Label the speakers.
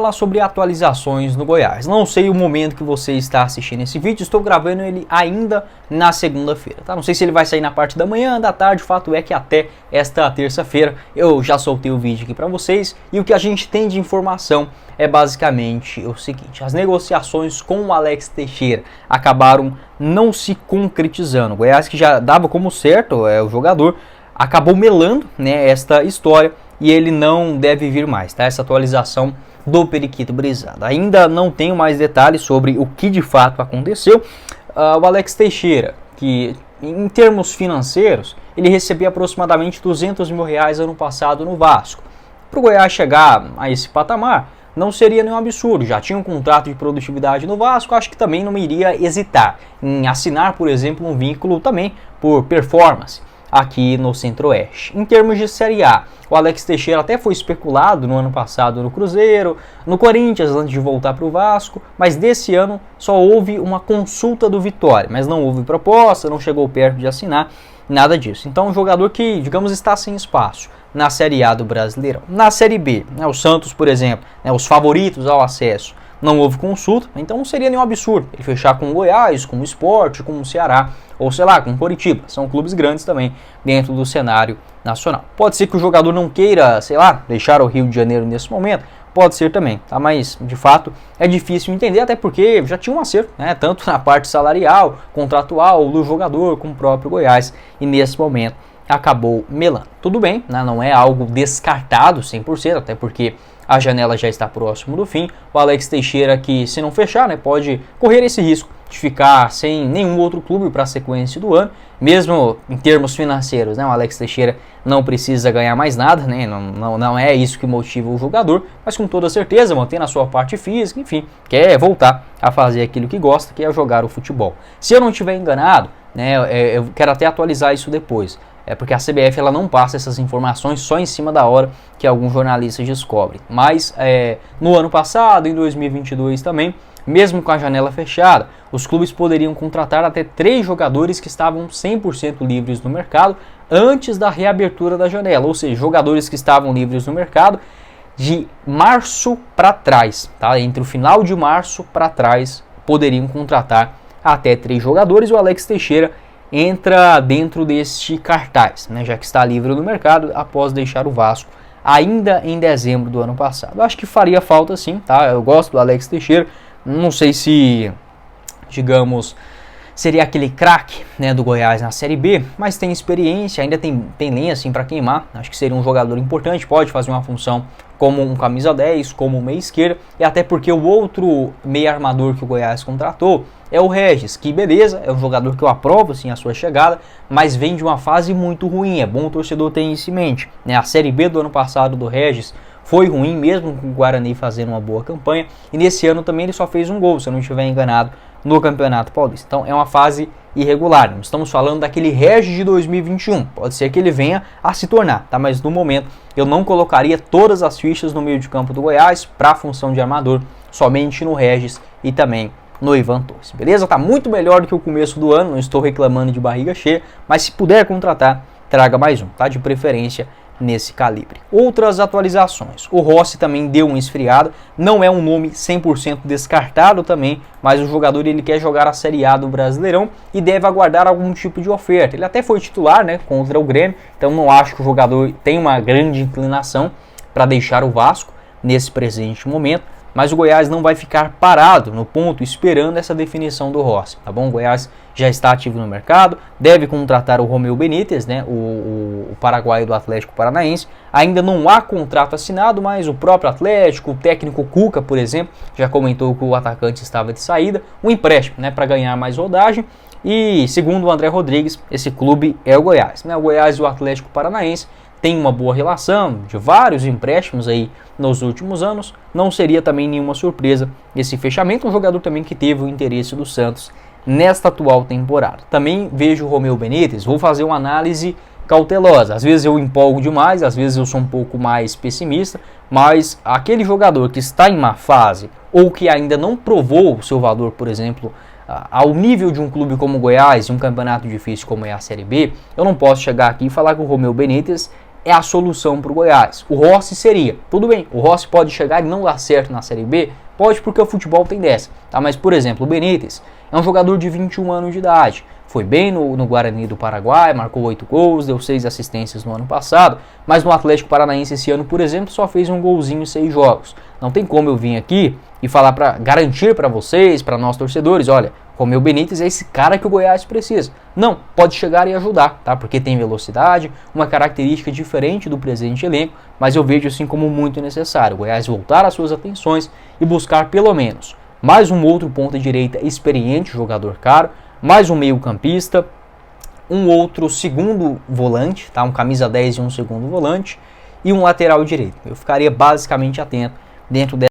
Speaker 1: Falar sobre atualizações no Goiás. Não sei o momento que você está assistindo esse vídeo, estou gravando ele ainda na segunda-feira, tá? Não sei se ele vai sair na parte da manhã, da tarde, o fato é que até esta terça-feira eu já soltei o vídeo aqui para vocês e o que a gente tem de informação é basicamente o seguinte: as negociações com o Alex Teixeira acabaram não se concretizando. O Goiás, que já dava como certo o jogador, acabou melando, né, esta história e ele não deve vir mais, tá? Essa atualização do Periquito Brisado. Ainda não tenho mais detalhes sobre o que de fato aconteceu. O Alex Teixeira, que em termos financeiros, ele recebia aproximadamente R$200 mil ano passado no Vasco. Para o Goiás chegar a esse patamar, não seria nenhum absurdo. Já tinha um contrato de produtividade no Vasco, acho que também não iria hesitar em assinar, por exemplo, um vínculo também por performance aqui no Centro-Oeste. Em termos de Série A, o Alex Teixeira até foi especulado no ano passado no Cruzeiro, no Corinthians antes de voltar para o Vasco, mas desse ano só houve uma consulta do Vitória, mas não houve proposta, não chegou perto de assinar, nada disso. Então um jogador que, digamos, está sem espaço na Série A do Brasileirão. Na Série B, o Santos, por exemplo, os favoritos ao acesso, não houve consulta, então não seria nenhum absurdo ele fechar com o Goiás, com o Sport, com o Ceará, ou sei lá, com o Coritiba. São clubes grandes também dentro do cenário nacional. Pode ser que o jogador não queira, sei lá, deixar o Rio de Janeiro nesse momento, pode ser também, tá? Mas de fato é difícil entender, até porque já tinha um acerto, né? Tanto na parte salarial, contratual do jogador com o próprio Goiás, e nesse momento acabou melando. Tudo bem, né? Não é algo descartado 100%, até porque a janela já está próximo do fim. O Alex Teixeira, que se não fechar, né, pode correr esse risco de ficar sem nenhum outro clube para a sequência do ano, mesmo em termos financeiros, né? O Alex Teixeira não precisa ganhar mais nada, né? Não é isso que motiva o jogador, mas com toda certeza mantendo a sua parte física, enfim, quer voltar a fazer aquilo que gosta, que é jogar o futebol. Se eu não estiver enganado, né, eu quero até atualizar isso depois. Porque a CBF ela não passa essas informações só em cima da hora que alguns jornalistas descobrem. Mas no ano passado, em 2022 também, mesmo com a janela fechada, os clubes poderiam contratar até 3 jogadores que estavam 100% livres no mercado antes da reabertura da janela. Ou seja, jogadores que estavam livres no mercado de março para trás, tá? Entre o final de março para trás, poderiam contratar até 3 jogadores. O Alex Teixeira entra dentro deste cartaz, né, já que está livre no mercado após deixar o Vasco ainda em dezembro do ano passado. Eu acho que faria falta sim, tá? Eu gosto do Alex Teixeira, não sei se, digamos, seria aquele craque, né, do Goiás na Série B, mas tem experiência, ainda tem lenha assim para queimar. Acho que seria um jogador importante, pode fazer uma função como um camisa 10, como um meia esquerda, e até porque o outro meia armador que o Goiás contratou é o Regis, que beleza, é um jogador que eu aprovo assim a sua chegada, mas vem de uma fase muito ruim. É bom o torcedor ter isso em mente, né? A Série B do ano passado do Regis foi ruim, mesmo com o Guarani fazendo uma boa campanha, e nesse ano também ele só fez um gol, se eu não estiver enganado, no Campeonato Paulista. Então é uma fase irregular, não estamos falando daquele Regis de 2021, pode ser que ele venha a se tornar, tá? Mas no momento eu não colocaria todas as fichas no meio de campo do Goiás para a função de armador, somente no Regis e também no Ivan Torres, beleza? Tá muito melhor do que o começo do ano, não estou reclamando de barriga cheia, mas se puder contratar, traga mais um, tá? De preferência nesse calibre. Outras atualizações: o Rossi também deu uma esfriada, não é um nome 100% descartado também, mas o jogador ele quer jogar a Série A do Brasileirão e deve aguardar algum tipo de oferta. Ele até foi titular, né, contra o Grêmio, então não acho que o jogador tem uma grande inclinação para deixar o Vasco nesse presente momento. Mas o Goiás não vai ficar parado no ponto esperando essa definição do Rossi, tá bom? O Goiás já está ativo no mercado, deve contratar o Romeu Benítez, né, o paraguaio do Atlético Paranaense. Ainda não há contrato assinado, mas o próprio Atlético, o técnico Cuca, por exemplo, já comentou que o atacante estava de saída, um empréstimo, né, para ganhar mais rodagem. E segundo o André Rodrigues, esse clube é o Goiás, né? O Goiás e o Atlético Paranaense tem uma boa relação, de vários empréstimos aí nos últimos anos. Não seria também nenhuma surpresa esse fechamento. Um jogador também que teve o interesse do Santos nesta atual temporada. Também vejo o Romeu Benítez, vou fazer uma análise cautelosa. Às vezes eu empolgo demais, às vezes eu sou um pouco mais pessimista, mas aquele jogador que está em má fase ou que ainda não provou o seu valor, por exemplo, ao nível de um clube como o Goiás, e um campeonato difícil como é a Série B, eu não posso chegar aqui e falar que o Romeu Benítez é a solução para o Goiás. O Rossi seria, tudo bem, o Rossi pode chegar e não dar certo na Série B, pode, porque o futebol tem dessa, tá? Mas, por exemplo, o Benítez é um jogador de 21 anos de idade, foi bem no Guarani do Paraguai, marcou 8 gols, deu 6 assistências no ano passado, mas no Atlético Paranaense esse ano, por exemplo, só fez um golzinho em 6 jogos. Não tem como eu vir aqui e falar para garantir para vocês, para nós torcedores, olha, Romeu Benítez é esse cara que o Goiás precisa. Não, pode chegar e ajudar, tá? Porque tem velocidade, uma característica diferente do presente elenco, mas eu vejo assim como muito necessário. O Goiás voltar às suas atenções e buscar pelo menos mais um outro ponta-direita experiente, jogador caro, mais um meio-campista, um outro segundo volante, tá? Um camisa 10 e um segundo volante, e um lateral direito. Eu ficaria basicamente atento dentro